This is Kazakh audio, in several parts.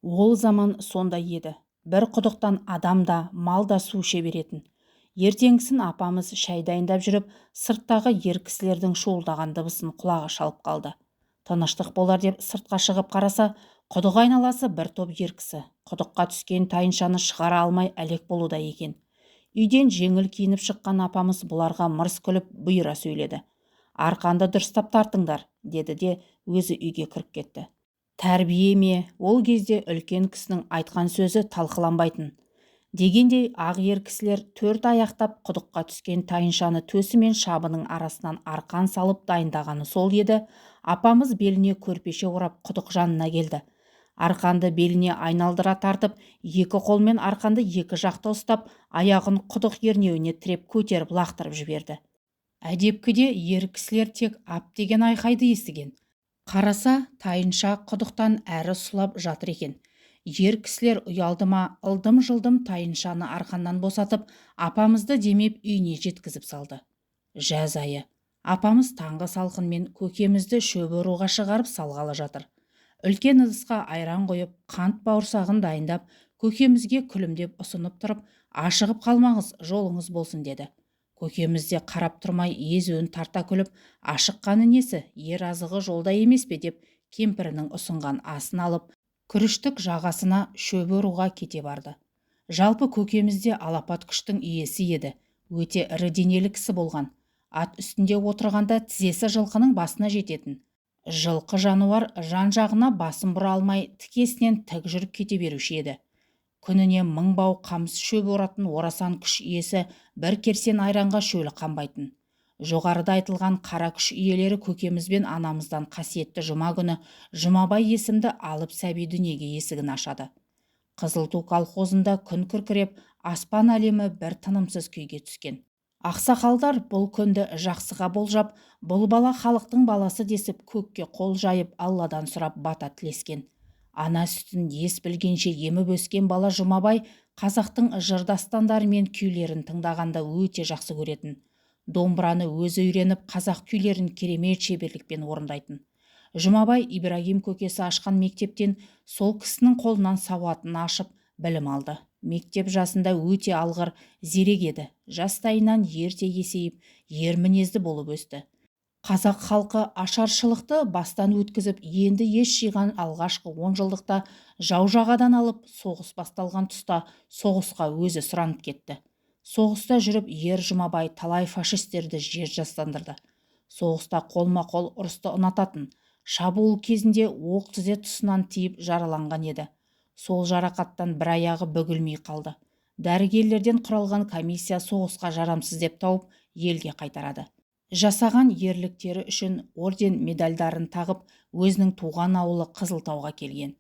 Ол заман сондай еді. Бір құдықтан адам да, мал да су іше беретін. Ертеңгісін апамыз шай дайындап жүріп, сырттағы ер кісілердің шуылдаған дыбысын құлағы шалып қалды. Тыныштық болар деп сыртқа шығып қараса, құдық айналасы бір топ ер кісі. Құдыққа түскен тайыншаны шығара алмай әлек болуда екен. Үйден жеңіл киініп шыққан апамыз бұларға мырс күліп бұйыра сөйледі. Арқанды дұрыстап тартыңдар, деді де өзі үйге кіріп кетті. Тәрбие ме, ол кезде үлкен кісінің айтқан сөзі талқыланбайтын. Дегендей ақ ер кісілер төрт аяқтап құдыққа түскен тайыншаны төсі мен шабының арасынан арқан салып дайындағаны сол еді. Апамыз беліне көрпеше орап құдық жанына келді. Арқанды беліне айналдыра тартып, екі қолмен арқанды екі жақта ұстап, аяғын құдық ернеуіне тіреп көтеріп лақтырып жіберді. Әдепкіде ер кісілер тек ап деген айқайды естіген. Қараса, тайынша құдықтан әрі сұлап жатыр екен. Ер кісілер ұялды ма, ылдым-жылдым тайыншаны арқаннан босатып, апамызды демеп үйіне жеткізіп салды. Жаз айы. Апамыз таңғы салқынмен көкемізді шөп оруға шығарып салғалы жатыр. Үлкен ыдысқа айран қойып, қант бауырсағын дайындап, көкемізге күлімдеп ұсынып тұрып, ашығып қалмаңыз, жолыңыз болсын деді. Көкеміз де қарап тұрмай езуін тарта күліп, ашыққаны несі, ер азығы жолда емес пе деп кемпірінің ұсынған асын алып, күріштік жағасына шөп оруға кете барды. Жалпы көкемізде алапат күштің иесі еді. Өте ірі денелі кісі болған. Ат үстінде отырғанда тізесі жылқының басына жететін. Жылқы жануар жан-жағына басын бұра алмай тікесінен тік жүріп кете беруші еді. Күніне 1000 бау қамыс шөп оратын орасан күш иесі бір керсен айранға шөлі қанбайтын. Жоғарыда айтылған қара күш иелері көкеміз бен анамыздан қасиетті жұма күні Жұмабай есімді алып сәби дүниеге есігін ашады. Қызылту колхозында күн күркіреп, аспан әлемі бір тынымсыз күйге түскен. Ақсақалдар бұл күнді жақсыға болжап, бұл бала халықтың баласы десіп көкке қол жайып Алладан сұрап бата тілескен. Ана сүтін ес білгенше еміп өскен бала Жұмабай қазақтың жыр дастандары мен күйлерін тыңдағанда өте жақсы көретін. Домбыраны өзі үйреніп, қазақ күйлерін керемет шеберлікпен орындайтын. Жұмабай Ибрагим көкесі ашқан мектептен сол кісінің қолынан сауатын ашып білім алды. Мектеп жасында өте алғыр, зерек еді. Жастайынан ерте есейіп, ер мінезді болып өсті. Қазақ халқы ашаршылықты бастан өткізіп, енді еш жиған алғашқы 10 жылдықта жау жағадан алып, соғыс басталған тұста соғысқа өзі сұранып кетті. Соғыста жүріп, ер Жұмабай талай фашистерді жер жастандырды. Соғыста қолма-қол ұрысты ұнататын. Шабуыл кезінде оқ тізе тұсынан тиіп жараланған еді. Сол жарақаттан бір аяғы бүгілмей қалды. Дәрігерлерден құралған комиссия соғысқа жарамсыз деп тауып, елге қайтарады. Жасаған ерліктері үшін орден медальдарын тағып, өзінің туған ауылы Қызылтауға келген.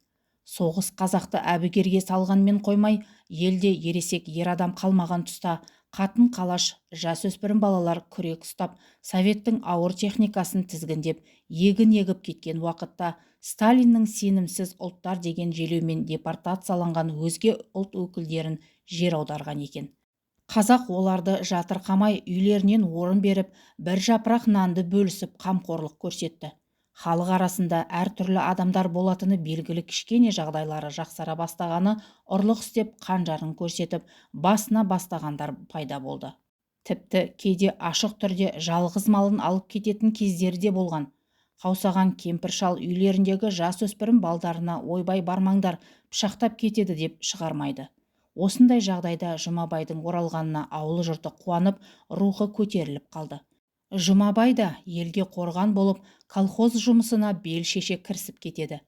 Соғыс қазақты әбігерге салғанмен қоймай, елде ересек ер адам қалмаған тұста, қатын қалаш, жасөспірім балалар күрек ұстап, советтің ауыр техникасын тізгіндеп, егін егіп кеткен уақытта Сталиннің сенімсіз ұлттар деген желеумен депортацияланған өзге ұлт өкілдерін жер аударған екен. Қазақ оларды жатырқамай үйлерінен орын беріп, бір жапырақ нанды бөлісіп қамқорлық көрсетті. Халық арасында әртүрлі адамдар болатыны белгілі, кішкене жағдайлары жақсара бастағаны ұрлық істеп қанжарын көрсетіп, басына бастағандар пайда болды. Тіпті кейде ашық түрде жалғыз малын алып кететін кездері де болған. Қаусаған кемпір шал үйлеріндегі жасөспірім балдарына ойбай бармаңдар, пышақтап кетеді деп шығармайды. Осындай жағдайда Жұмабайдың оралғанына ауыл жұрты қуанып, рухы көтеріліп қалды. Жұмабай да елге қорған болып, колхоз жұмысына бел шеше кірісіп кетеді.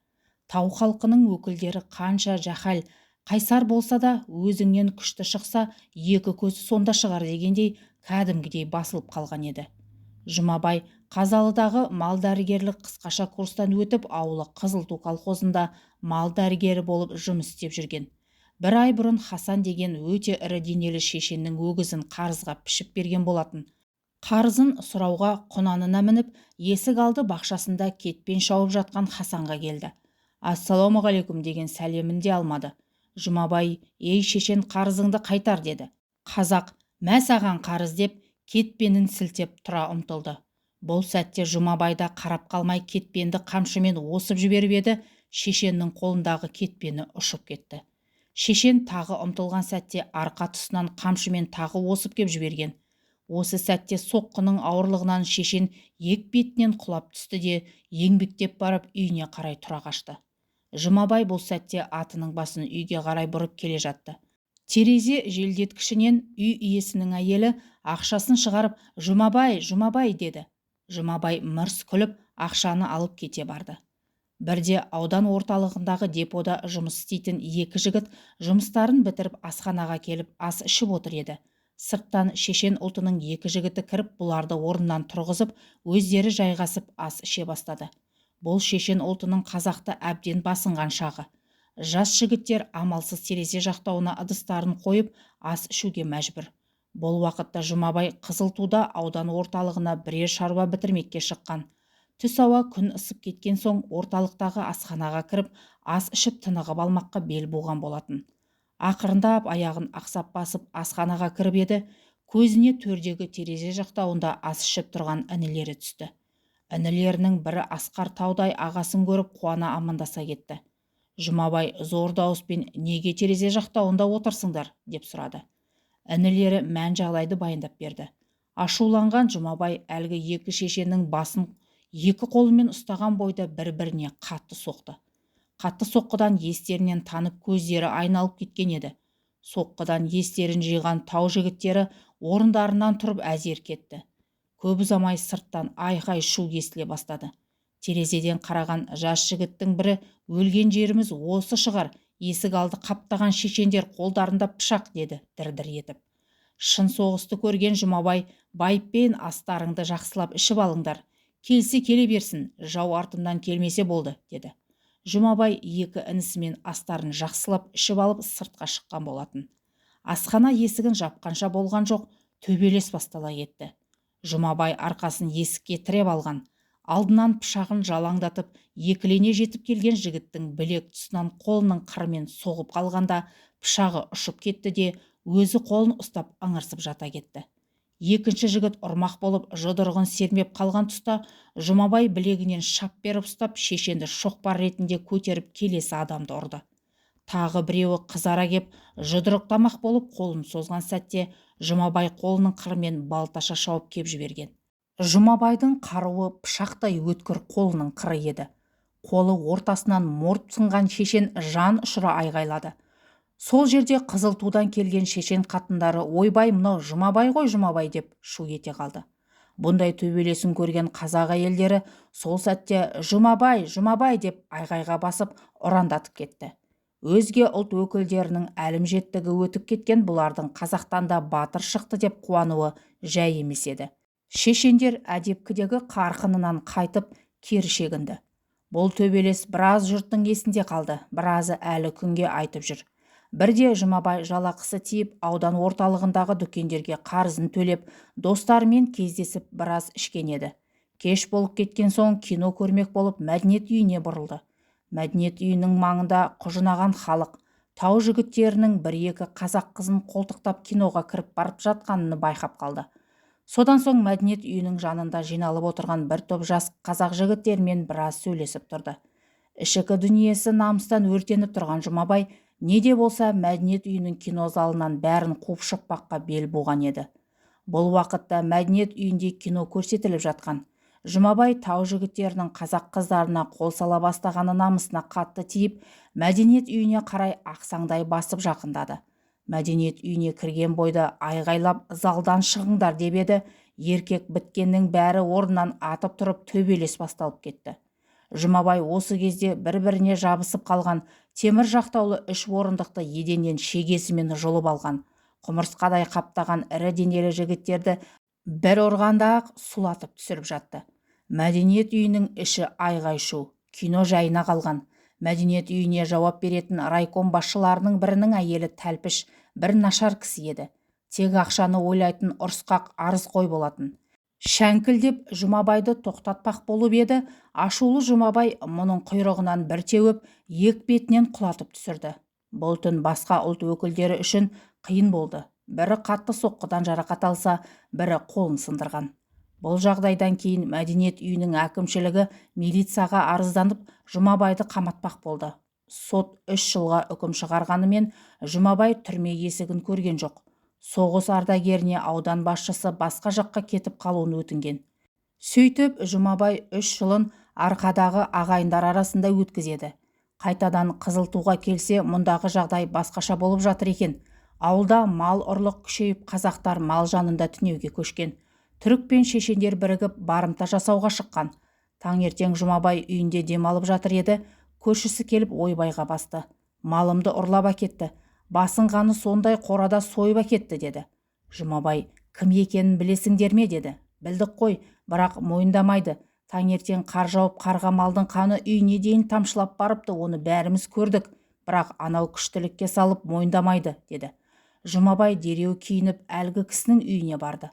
Тау халқының өкілдері қанша жахал, қайсар болса да, өзіңнен күшті шықса, екі көзі сонда шығар дегендей кәдімгідей басылып қалған еді. Жұмабай Қазалыдағы мал дәрігерлік қысқаша курстан өтіп, ауылы Қызылту колхозында мал дәрігері болып жұмыс істеп жүрген. Бір ай бұрын Хасан деген өте ірі денелі шешеннің өгізін қарызға пішіп берген болатын. Қарызын сұрауға құнанына мініп, есік алды бақшасында кетпен шауып жатқан Хасанға келді. Ассалаумағалейкум деген сәлемін де алмады. Жұмабай, ей шешен, қарызыңды қайтар деді. Қазақ, мә саған қарыз деп, кетпенін сілтеп тұра ұмтылды. Бұл сәтте Жұмабайда қарап қалмай кетпенді қамшымен осып жіберіп еді, Шешеннің қолындағы кетпені ұшып кетті. Шешен тағы ұмтылған сәтте арқа тұсынан қамшымен тағы осып кеп жіберген. Осы сәтте соққының ауырлығынан шешен екбетінен құлап түсті де еңбектеп барып үйіне қарай тұра қашты. Жұмабай бұл сәтте атының басын үйге қарай бұрып келе жатты. Терезе желдеткішінен үй иесінің әйелі ақшасын шығарып «Жұмабай, Жұмабай» деді. Жұмабай мырс күліп ақшаны алып кете барды. Бірде аудан орталығындағы депода жұмыс істейтін екі жігіт жұмыстарын бітіріп асханаға келіп ас ішіп отыр еді. Сырттан шешен ұлтының екі жігіті кіріп бұларды орнынан тұрғызып, өздері жайғасып ас іше бастады. Бұл шешен ұлтының қазақты әбден басынған шағы. Жас жігіттер амалсыз терезе жақтауына ыдыстарын қойып ас ішуге мәжбүр. Бұл уақытта Жұмабай Қызылтуда аудан орталығына бірер шаруа бітірмекке шыққан. Түс ауа күн ысып кеткен соң орталықтағы асханаға кіріп ас ішіп тынығып алмаққа бел буған болатын. Ақырындап аяғын ақсап басып асханаға кіріп еді, көзіне төрдегі терезе жақтауында ас ішіп тұрған інілері түсті. Інілерінің бірі Асқар Таудай ағасын көріп қуана амандаса кетті. Жұмабай зор дауыспен «Неге терезе жақтауында отырсыңдар?» деп сұрады. Інілері мән-жайлайды баяндап берді. Ашуланған Жұмабай әлгі екі шешеннің басын екі қолымен ұстаған бойда бір-біріне қатты соқты. Қатты соққыдан естерінен танып көздері айналып кеткен еді. Соққыдан естерін жиған тау жігіттері орындарынан тұрып әзер кетті. Көп ұзамай сырттан айқай-шу естіле бастады. Терезеден қараған жас жігіттің бірі «Өлген жеріміз осы шығар, есік алды қаптаған шешендер қолдарында пышақ» деді дір-дір етіп. Шын соғысты көрген Жұмабай «Байыппен астарыңды жақсылап ішіп алыңдар. Келсе келе берсін, жау артымдан келмесе болды» деді. Жұмабай екі інісімен астарын жақсылап ішіп алып сыртқа шыққан болатын. Асхана есігін жапқанша болған жоқ, төбелес бастала кетті. Жұмабай арқасын есікке тіреп алған. Алдынан пышағын жалаңдатып, екілене жетіп келген жігіттің білек тұсынан қолының қырымен соғып қалғанда пышағы ұшып кетті де өзі қолын ұстап ыңырсып жата кетті. Екінші жігіт ұрмақ болып жұдырығын сермеп қалған тұста Жұмабай білегінен шап беріп ұстап шешенді шоқпар ретінде көтеріп келесі адамды ұрды. Тағы біреуі қызара кеп жұдырықтамақ болып қолын созған сәтте Жұмабай қолының қырымен балташа шауып кеп жіберген. Жұмабайдың қаруы пышақтай өткір қолының қыры еді. Қолы ортасынан морт сынған шешен жан ұшыра айғайлады. Сол жерде Қызылтудан келген шешен қатындары «Ойбай, мынау Жұмабай ғой, Жұмабай» деп шу ете қалды. Бұндай төбелесін көрген қазақ әйелдері сол сәтте «Жұмабай, Жұмабай» деп айғайға басып ұрандатып кетті. Өзге ұлт өкілдерінің әлімжеттігі өтіп кеткен бұлардың қазақтан да батыр шықты деп қуануы жай емес еді. Шешендер әдепкідегі қарқынынан қайтып кері шегінді. Бұл төбелес біраз жұрттың есінде қалды, біразы әлі күнге айтып жүр. Бірде Жұмабай жалақысы тиіп аудан орталығындағы дүкендерге қарызын төлеп, достарымен кездесіп біраз ішкен еді. Кеш болып кеткен соң кино көрмек болып мәдениет үйіне бұрылды. Мәдениет үйінің маңында құжынаған халық, тау жігіттерінің бір-екі қазақ қызын қолтықтап киноға кіріп барып жатқанын байқап қалды. Содан соң мәдениет үйінің жанында жиналып отырған бір топ жас қазақ жігіттермен біраз сөйлесіп тұрды. Ішкі дүниесі намыстан өртеніп тұрған Жұмабай не де болса мәдениет үйінің кино залынан бәрін қуып шықпаққа бел буған еді. Бұл уақытта мәдениет үйінде кино көрсетіліп жатқан. Жұмабай тау жігіттерінің қазақ қыздарына қол сала бастағаны намысына қатты тиіп, мәдениет үйіне қарай ақсаңдай басып жақындады. Мәдениет үйіне кірген бойда айғайлап залдан шығыңдар деп еді, еркек біткеннің бәрі орнынан атып тұрып төбелес басталып кетті. Жұмабай осы кезде бір-біріне жабысып қалған темір жақтаулы үш орындықты еденнен шегесімен жұлып алған. Құмырсқадай қаптаған ірі денелі жігіттерді бір ұрғанда-ақ сұлатып түсіріп жатты. Мәдениет үйінің іші айғай-шу, кино жайына қалған. Мәдениет үйіне жауап беретін райком басшыларының бірінің әйелі тәлпіш, бір нашар кісі еді. Тек ақшаны ойлайтын ұрысқақ арыз қой болатын. Шәңкілдеп Жұмабайды тоқтатпақ болып еді, ашулы Жұмабай мұның құйрығынан бір теуіп, екбетінен құлатып түсірді. Бұл түн басқа ұлт өкілдері үшін қиын болды. Бірі қатты соққыдан жарақат алса, бірі қолын сындырған. Бұл жағдайдан кейін мәдениет үйінің әкімшілігі милицияға арызданып Жұмабайды қаматпақ болды. Сот 3 жылға үкім шығарғанымен Жұмабай түрме есігін көрген жоқ. Соғыс ардагеріне аудан басшысы басқа жаққа кетіп қалуын өтінген. Сөйтіп Жұмабай 3 жылын арқадағы ағайындар арасында өткізеді. Қайтадан Қызылтуға келсе, мұндағы жағдай басқаша болып жатыр екен. Ауылда мал ұрлық күшейіп, қазақтар мал жанында түнеуге көшкен. Түрік пен шешендер бірігіп барымта жасауға шыққан. Таңертең Жұмабай үйінде демалып жатыр еді, көршісі келіп ойбайға басты. Малымды ұрлап әкетті. Басынғаны сондай қорада сойып әкетті деді. Жұмабай, кім екенін білесіңдер ме деді. Білдік қой, бірақ мойындамайды. Таңертең қар жауып қарға малдың қаны үйіне дейін тамшылап барыпты, оны бәріміз көрдік. Бірақ анау күштілікке салып мойындамайды деді. Жұмабай дереу киініп әлгі кісінің үйіне барды.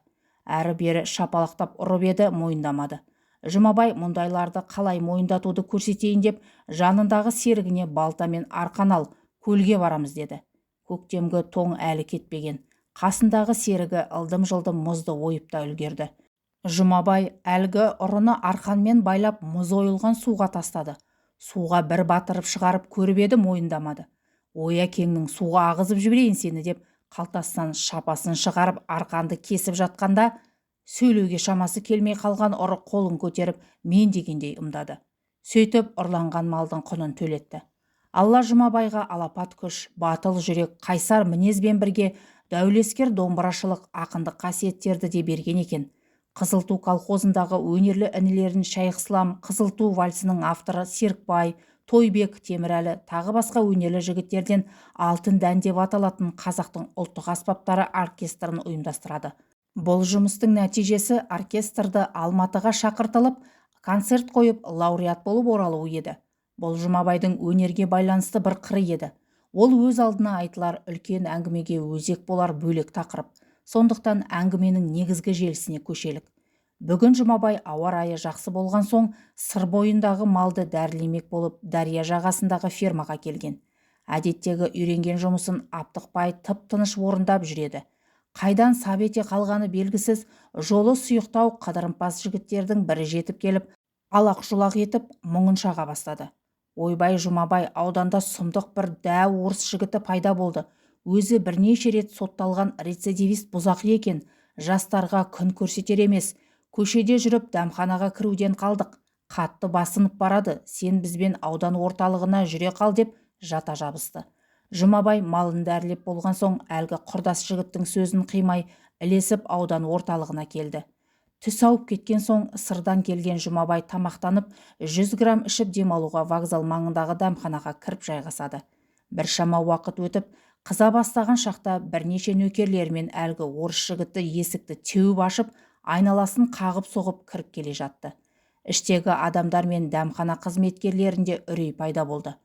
Әрі-бері шапалақтап ұрып еді, мойындамады. Жұмабай мұндайларды қалай мойындатуды көрсетейін деп жанындағы серігіне балта мен арқан ал, көлге барамыз деді. Көктемгі тоң әлі кетпеген. Қасындағы серігі ылдым-жылдым мұзды ойып та үлгерді. Жұмабай әлгі ұрыны арқанмен байлап мұз ойылған суға тастады. Суға бір батырып шығарып көріп еді, мойындамады. Ой әкеңнің суға ағызып жіберейін сені деп қалтасынан шапасын шығарып арқанды кесіп жатқанда, сөйлеуге шамасы келмей қалған ұры қолын көтеріп мен дегендей ымдады. Сөйтіп ұрланған малдың құнын төлетті. Алла Жұмабайға алапат күш, батыл жүрек, қайсар мінезбен бірге дәулескер домбырашылық, ақындық қасиеттерді де берген екен. Қызылту колхозындағы өнерлі інілерін Шайхислам, Қызылту вальсінің авторы Серікбай, Тойбек, Темірәлі, тағы басқа өнерлі жігіттерден алтын дән деп аталатын қазақтың ұлттық аспаптары оркестрін ұйымдастырады. Бұл жұмыстың нәтижесі оркестрді Алматыға шақыртылып, концерт қойып, лауреат болып оралуы еді. Бұл Жұмабайдың өнерге байланысты бір қыры еді. Ол өз алдына айтылар үлкен әңгімеге өзек болар бөлек тақырып. Сондықтан әңгіменің негізгі желісіне көшелік. Бүгін Жұмабай ауа райы жақсы болған соң сыр бойындағы малды дәрілемек болып Дария жағасындағы фермаға келген. Әдеттегі үйренген жұмысын аптықпай тып-тыныш орындап жүреді. Қайдан сап ете қалғаны белгісіз, жолы сұйықтау қыдырымпаз жігіттердің бірі жетіп келіп, алақ-жұлақ етіп мұңын шаға бастады. Ойбай Жұмабай, ауданда сұмдық бір дәу орыс жігіті пайда болды. Өзі бірнеше рет сотталған рецидивист бұзақы екен. Жастарға күн көрсетер емес. Көшеде жүріп дәмханаға кіруден қалдық. Қатты басынып барады. Сен бізбен аудан орталығына жүре қал деп жата жабысты. Жұмабай малын дәрілеп болған соң әлгі құрдас жігіттің сөзін қимай ілесіп аудан орталығына келді. Түс ауып кеткен соң сырдан келген Жұмабай тамақтанып 100 грамм ішіп демалуға вокзал маңындағы дәмханаға кіріп жайғасады. Біршама уақыт өтіп, қыза бастаған шақта бірнеше нөкерлермен әлгі орыс жігітті есікті теуіп ашып, айналасын қағып соғып кіріп келе жатты. Іштегі адамдар мен дәмхана қызметкерлерінде үрей пайда болды.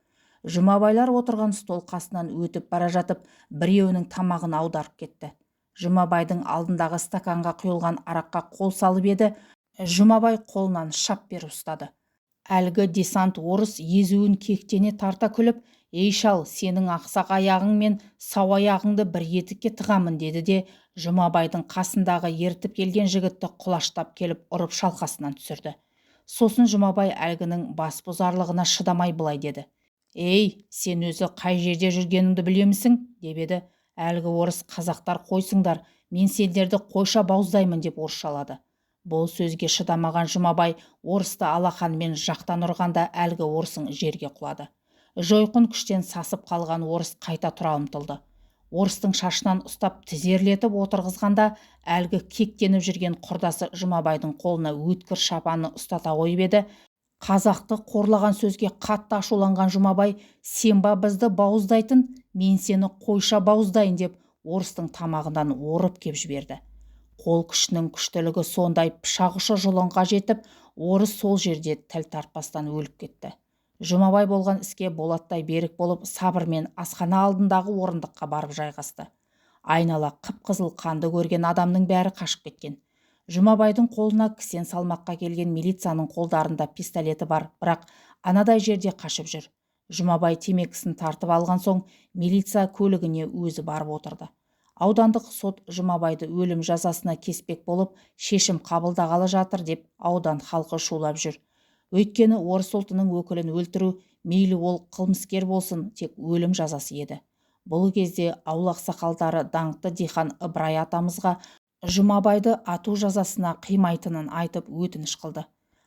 Жұмабайлар отырған стол қасынан өтіп бара жатып, біреуінің тамағын аударып кетті. Жұмабайдың алдындағы стаканға құйылған араққа қол салып еді, Жұмабай қолынан шап беріп ұстады. Әлгі десант орыс езуін кектене тарта күліп, «Ей шал, сенің ақсақ аяғың мен сау аяғыңды бір етікке тығамын» деді де, Жұмабайдың қасындағы ертіп келген жігітті құлаштап келіп ұрып шалқасынан түсірді. Сосын Жұмабай әлгінің бас бұзарлығына шыдамай былай деді: «Ей, сен өзі қай жерде жүргеніңді білемісің?» деп еді. Әлгі орыс: «Қазақтар қойсыңдар, мен сендерді қойша бауыздаймын» деп орысшалады. Бұл сөзге шыдамаған Жұмабай орысты алақанымен жақтан ұрғанда әлгі орысың жерге құлады. Жойқын күштен сасып қалған орыс қайта тұра ұмтылды. Орыстың шашынан ұстап тізерлетіп отырғызғанда әлгі кектеніп жүрген құрдасы Жұмабайдың қолына өткір шапаны ұстата қойып еді. Қазақты қорлаған сөзге қатты ашуланған Жұмабай: «Сен ба бізді бауыздайтын, мен сені қойша бауыздайын» деп орыстың тамағынан орып кеп жіберді. Қол күшінің күштілігі сондай, пышақ ұшы жұлынға жетіп, орыс сол жерде тіл тартпастан өліп кетті. Жұмабай болған іске болаттай берік болып, сабырмен асхана алдындағы орындыққа барып жайғасты. Айнала қып-қызыл қанды көрген адамның бәрі қашып кеткен. Жұмабайдың қолына кісен салмаққа келген милицияның қолдарында пистолеті бар, бірақ анадай жерде қашып жүр. Жұмабай темекісін тартып алған соң милиция көлігіне өзі барып отырды. Аудандық сот Жұмабайды өлім жазасына кеспек болып, шешім қабылдағалы жатыр деп аудан халқы шулап жүр. Өйткені орыс ұлтының өкілін өлтіру, мейлі ол қылмыскер болсын, тек өлім жазасы еді. Бұл кезде ауыл ақсақалдары даңқты диқан Ыбырай атамызға Жұмабайды ату жазасына қимайтынын айтып өтініш қылды.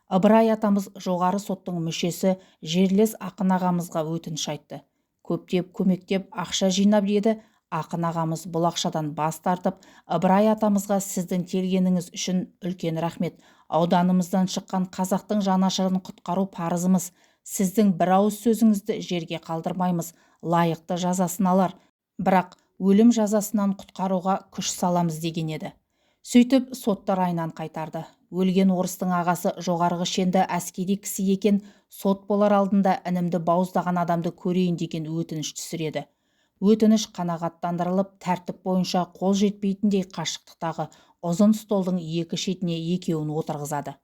Ыбырай атамыз жоғары соттың мүшесі жерлес Ақын ағамызға өтініш айтты. Көптеп көмектеп ақша жинап еді. Ақын ағамыз бұл ақшадан бас тартып, Ыбырай атамызға сіздің келгеніңіз үшін үлкен рахмет. Ауданымыздан шыққан қазақтың жанашырын құтқару парызымыз. Сіздің бір ауыз сөзіңізді жерге қалдырмаймыз, лайықты жазасын алар. Бірақ өлім жазасынан құтқаруға күш саламыз деген еді. Сөйтіп сотты райынан қайтарды. Өлген орыстың ағасы жоғарғы шенді әскери кісі екен, сот болар алдында інімді бауыздаған адамды көрейін деген өтініш түсіреді. Өтініш қанағаттандырылып, тәртіп бойынша қол жетпейтіндей қашықтықтағы ұзын столдың екі шетіне екеуін отырғызады.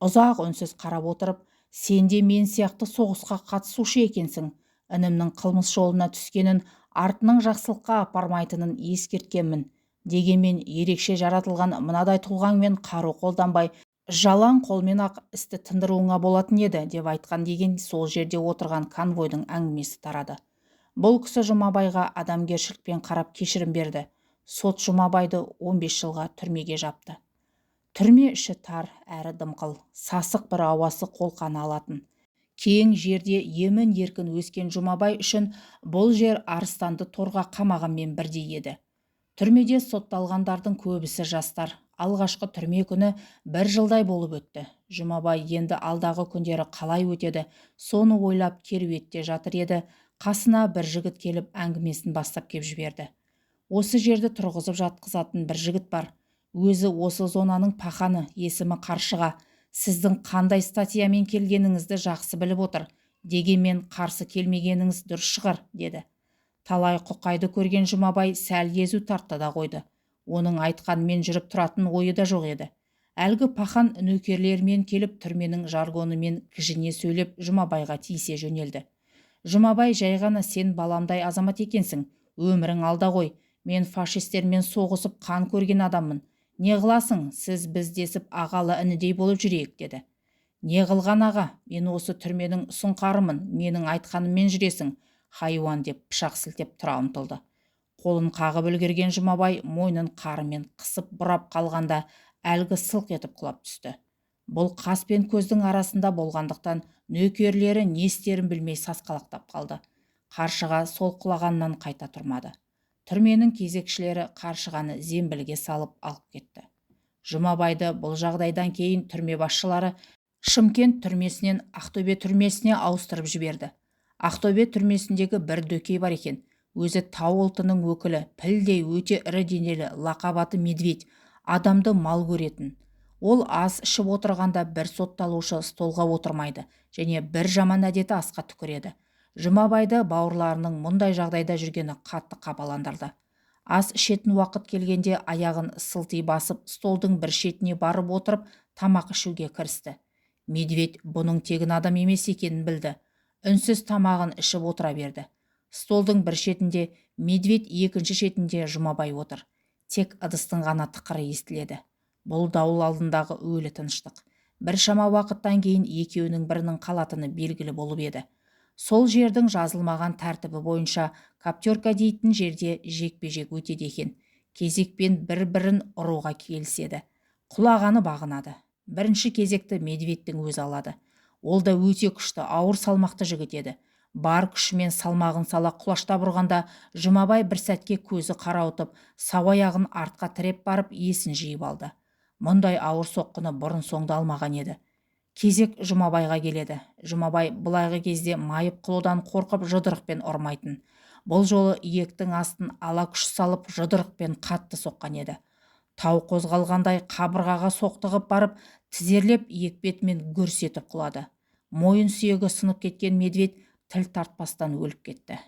Ұзақ үнсіз қарап отырып, сен де мен сияқты соғысқа қатысушы екенсің. Інімнің қылмыс жолына түскенін, артының жақсылыққа апармайтынын ескерткенмін. Дегенмен ерекше жаратылған мынадай тұлғаңмен қару қолданбай, жалаң қолмен ақ істі тындыруыңа болатын еді деп айтқан деген сол жерде отырған конвойдың әңгімесі тарады. Бұл кісі Жұмабайға адамгершілікпен қарап кешірім берді. Сот Жұмабайды 15 жылға түрмеге жапты. Түрме іші тар әрі дымқыл, сасық бір ауасы қолқаны алатын. Кең жерде емін еркін өскен Жұмабай үшін бұл жер арыстанды торға қамағанмен бірдей еді. Түрмеде сотталғандардың көбісі жастар. Алғашқы түрме күні 1 жылдай болып өтті. Жұмабай енді алдағы күндері қалай өтеді, соны ойлап керуетте жатыр еді. Қасына бір жігіт келіп әңгімесін бастап кеп жіберді. Осы жерді тұрғызып жатқызатын бір жігіт бар. Өзі осы зонаның паханы, есімі Қаршыға. Сіздің қандай статьямен келгеніңізді жақсы біліп отыр. Дегенмен қарсы келмегеніңіз дұрыс шығар, деді. Талай құқайды көрген Жұмабай сәл езу тартты да қойды. Оның айтқанмен жүріп тұратын ойы да жоқ еді. Әлгі пахан нөкерлермен келіп түрменің жаргонымен кіжіне сөйлеп Жұмабайға тиісе жөнелді. Жұмабай жай ғана сен баламдай азамат екенсің, өмірің алда ғой, мен фашистермен соғысып қан көрген адаммын. Не қыласың, сіз біз десіп ағалы інідей болып жүрейік, деді. Не қылған аға, мен осы түрменің сұңқарымын, менің айтқаныммен жүресің, хайуан деп пышақ сілтеп тұра ұмтылды. Қолын қағып үлгерген Жұмабай мойнын қарымен қысып бұрап қалғанда әлгі сылқ етіп құлап түсті. Бұл қас пен көздің арасында болғандықтан нөкерлері не істерін білмей сасқалақтап қалды. Қаршыға сол құлағаннан қайта тұрмады. Түрменің кезекшілері Қаршығаны зембілге салып алып кетті. Жұмабайды бұл жағдайдан кейін түрме басшылары Шымкент түрмесінен Ақтөбе түрмесіне ауыстырып жіберді. Ақтөбе түрмесіндегі бір дөкей бар екен. Өзі тау ұлтының өкілі, пілдей өте ірі денелі, лақап аты Медведь, адамды мал көретін. Ол ас ішіп отырғанда бір сотталушы столға отырмайды және бір жаман әдеті асқа түкіреді. Жұмабайды бауырларының мұндай жағдайда жүргені қатты қапаландырды. Ас ішетін уақыт келгенде аяғын сылти басып, столдың бір шетіне барып отырып, тамақ ішуге кірісті. Медведь бұның тегін адам емес екенін білді. Үнсіз тамағын ішіп отыра берді. Столдың бір шетінде Медведь, екінші шетінде Жұмабай отыр. Тек ыдыстың ғана тықыры естіледі. Бұл дауыл алдындағы өлі тыныштық. Біршама уақыттан кейін екеуінің бірінің қалатыны белгілі болып еді. Сол жердің жазылмаған тәртібі бойынша каптерка дейтін жерде жекпе-жек өтеді екен. Кезекпен бір-бірін ұруға келіседі. Құлағаны бағынады. Бірінші кезекті Медведьтің өзі алады. Ол да өте күшті, ауыр салмақты жігіт еді. Бар күшімен салмағын сала құлаштап ұрғанда Жұмабай бір сәтке көзі қарауытып, сау аяғын артқа тіреп барып есін жиып алды. Мұндай ауыр соққыны бұрын соңды алмаған еді. Кезек Жұмабайға келеді. Жұмабай былайғы кезде майып қылудан қорқып жұдырықпен ұрмайтын. Бұл жолы иектің астын ала күш салып жұдырықпен қатты соққан еді. Тау қозғалғандай қабырғаға соқтығып барып, тізерлеп иек-бетімен гүрс етіп құлады. Мойын сүйегі сынып кеткен Медведь тіл тартпастан өліп кетті.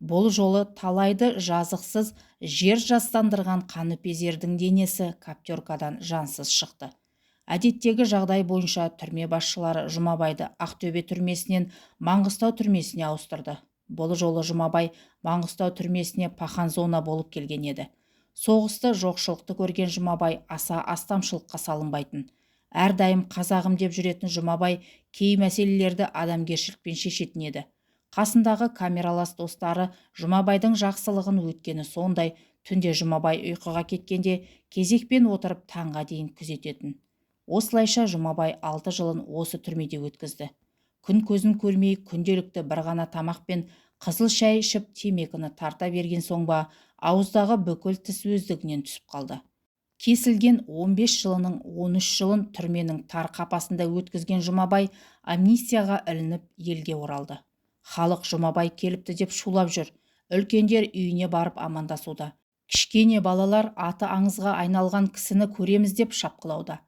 Бұл жолы талайды жазықсыз жер жастандырған Қаныпезердің денесі каптеркадан жансыз шықты. Әдеттегі жағдай бойынша түрме басшылары Жұмабайды Ақтөбе түрмесінен Маңғыстау түрмесіне ауыстырды. Бұл жолы Жұмабай Маңғыстау түрмесіне пахан зона болып келген еді. Соғысты, жоқшылықты көрген Жұмабай аса астамшылыққа салынбайтын. Әрдайым қазағым деп жүретін Жұмабай кей мәселелерді адамгершілікпен шешетін еді. Қасындағы камералас достары Жұмабайдың жақсылығын өткені сондай, түнде Жұмабай ұйқыға кеткенде кезекпен отырып таңға дейін күзететін. Осылайша Жұмабай 6 жылын осы түрмеде өткізді. Күн көзін көрмей күнделікті бір ғана тамақпен қызыл шай ішіп темекіні тарта берген соң ба, ауыздағы бүкіл тіс өздігінен түсіп қалды. Кесілген 15 жылының 13 жылын түрменің тар қапасында өткізген Жұмабай амнистияға ілініп елге оралды. Халық Жұмабай келіпті деп шулап жүр. Үлкендер үйіне барып амандасуда. Кішкене балалар аты аңызға айналған кісіні көреміз деп шапқылауда.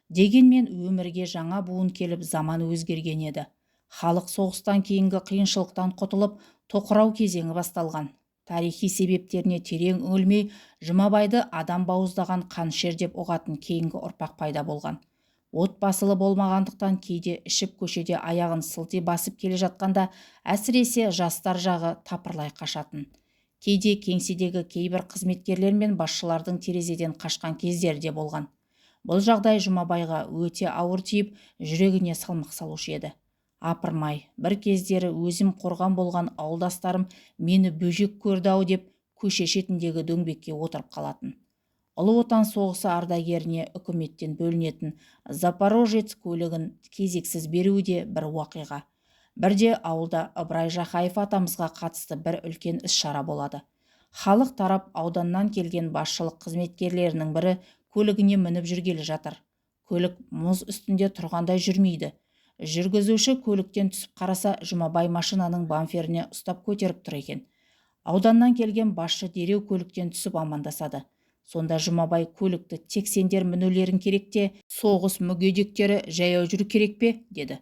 Дегенмен өмірге жаңа буын келіп заман өзгерген еді. Халық соғыстан кейінгі қиыншылықтан құтылып, тоқырау кезеңі басталған. Тарихи себептеріне терең үңілмей, Жұмабайды адам бауыздаған қанішер деп ұғатын кейінгі ұрпақ пайда болған. Отбасылы болмағандықтан кейде ішіп көшеде аяғын сылти басып келе жатқанда, әсіресе жастар жағы тапырлай қашатын. Кейде кеңседегі кейбір қызметкерлер мен басшылардың терезеден қашқан кездері де болған. Бұл жағдай Жұмабайға өте ауыр тиіп, жүрегіне салмақ салушы еді. Апырмай, бір кездері өзім қорған болған ауылдастарым мені бөжек көрді-ау деп көше шетіндегі дөңбекке отырып қалатын. Ұлы Отан соғысы ардагеріне үкіметтен бөлінетін Запорожец көлігін кезексіз беруі де бір уақиға. Бірде ауылда Ыбырай Жақаев атамызға қатысты бір үлкен іс-шара болады. Халық тарап ауданнан келген басшылық қызметкерлерінің бірі көлігіне мініп жүргелі жатыр. Көлік мұз үстінде тұрғандай жүрмейді. Жүргізуші көліктен түсіп қараса, Жұмабай машинаның бамферіне ұстап көтеріп тұр екен. Ауданнан келген басшы дереу көліктен түсіп амандасады. Сонда Жұмабай көлікті тек сендер мінулерің керек те, соғыс мүгедектері жаяу жүру керек пе, деді.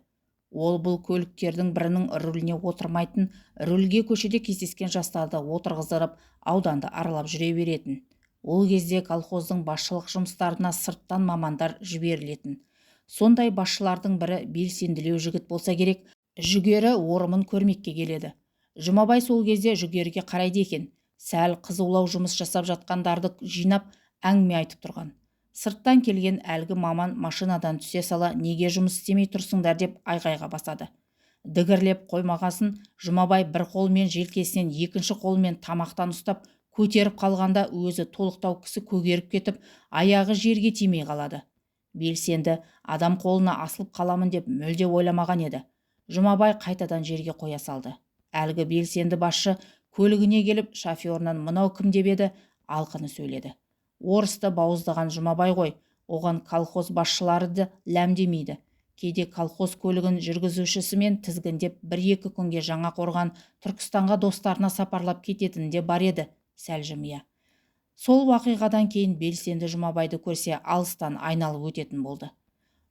Ол бұл көліктердің бірінің руліне отырмайтын, рульге көшеде кездескен жастарды отырғыздырып, ауданды аралап жүре беретін. Ол кезде колхоздың басшылық жұмыстарына сырттан мамандар жіберілетін. Сондай басшылардың бірі белсенділеу жігіт болса керек, жүгері орымын көрмекке келеді. Жұмабай сол кезде жүгеріге қарайды екен. Сәл қызулау жұмыс жасап жатқандарды жинап әңгіме айтып тұрған. Сырттан келген әлгі маман машинадан түсе сала, неге жұмыс істемей тұрсыңдар деп айғайға басады. Дігірлеп қоймағасын, Жұмабай бір қолымен желкесінен, екінші қолымен тамақтан ұстап, көтеріп қалғанда өзі толықтау кісі көгеріп кетіп, аяғы жерге тимей қалады. Белсенді адам қолына асылып қаламын деп мүлде ойламаған еді. Жұмабай қайтадан жерге қоя салды. Әлгі белсенді басшы көлігіне келіп, шоферынан мынау кім деп еді, алқыны сөйледі. Орысты бауыздаған Жұмабай ғой, оған колхоз басшылары да ләм демейді. Кейде колхоз көлігін жүргізушісімен тізгіндеп 1-2 күнге Жаңақорған, Түркістанға достарына сапарлап кететін де бар еді, сәл жымия. Сол уақиғадан кейін белсенді Жұмабайды көрсе алыстан айналып өтетін болды.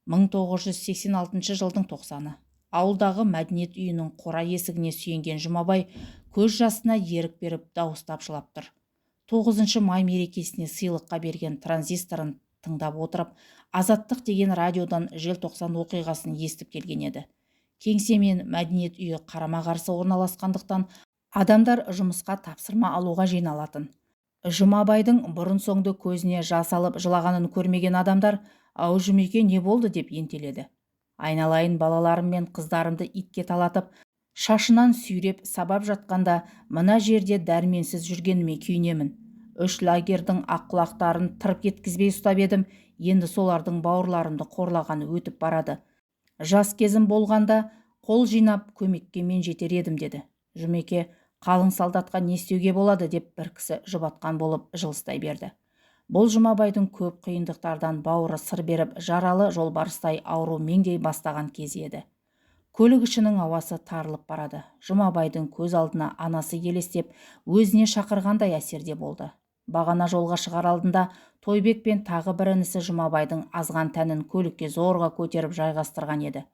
1986 жылдың 90-ы. Ауылдағы мәдениет үйінің қора есігіне сүйенген Жұмабай көз жасына ерік беріп дауыстап жылап тұр. 9 май мерекесіне сыйлыққа берген транзисторын тыңдап отырып, Азаттық деген радиодан желтоқсан оқиғасын естіп келген еді. Кеңсе мен мәдениет үйі қарама-қарсы орналасқандықтан адамдар жұмысқа тапсырма алуға жиналатын. Жұмабайдың бұрын соңды көзіне жас алып жылағанын көрмеген адамдар, «Ау Жұмеке, не болды?» деп ентеледі. Айналайын балаларым мен қыздарымды итке талатып, шашынан сүйреп сабап жатқанда, мына жерде дәрменсіз жүргеніме күйінемін. 3 лагердің аққұлақтарын тырп еткізбей ұстап едім, енді солардың бауырларымды қорлағаны өтіп барады. Жас кезім болғанда қол жинап көмекке мен жетер едім, деді. Жұмеке, қалың солдатқа не істеуге болады деп бір кісі жұбатқан болып жылыстай берді. Бұл Жұмабайдың көп қиындықтардан бауыры сыр беріп, жаралы жолбарыстай ауру меңдей бастаған кезі еді. Көлік ішінің ауасы тарылып барады. Жұмабайдың көз алдына анасы елестеп, өзіне шақырғандай әсерде болды. Бағана жолға шығар алдында Тойбек пен тағы бір інісі Жұмабайдың азған тәнін көлікке зорға көтеріп жайғастырған еді.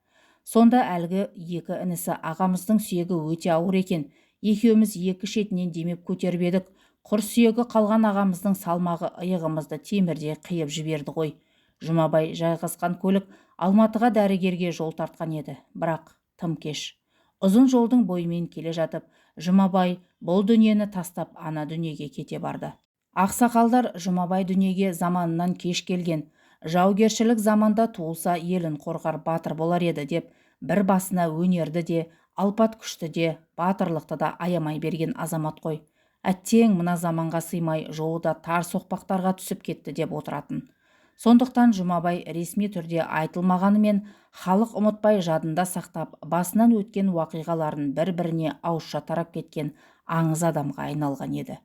Сонда әлгі екі інісі, ағамыздың сүйегі өте ауыр екен, екеуміз екі шетінен демеп көтеріп едік, құр сүйегі қалған ағамыздың салмағы иығымызды темірдей қиып жіберді ғой. Жұмабай жайғасқан көлік Алматыға дәрігерге жол тартқан еді, бірақ тым кеш. Ұзын жолдың бойымен келе жатып, Жұмабай бұл дүниені тастап ана дүниеге кете барды. Ақсақалдар Жұмабай дүниеге заманынан кеш келген, жаугершілік заманда туылса елін қорғар батыр болар еді деп бір басына өнерді де, алпат күшті де, батырлықты да аямай берген азамат қой. Әттең мына заманға сыймай жолы да тар соқпақтарға түсіп кетті деп отыратын. Сондықтан Жұмабай ресми түрде айтылмағанымен халық ұмытпай жадында сақтап, басынан өткен уақиғаларын бір-біріне ауызша тарап кеткен аңыз адамға айналған еді.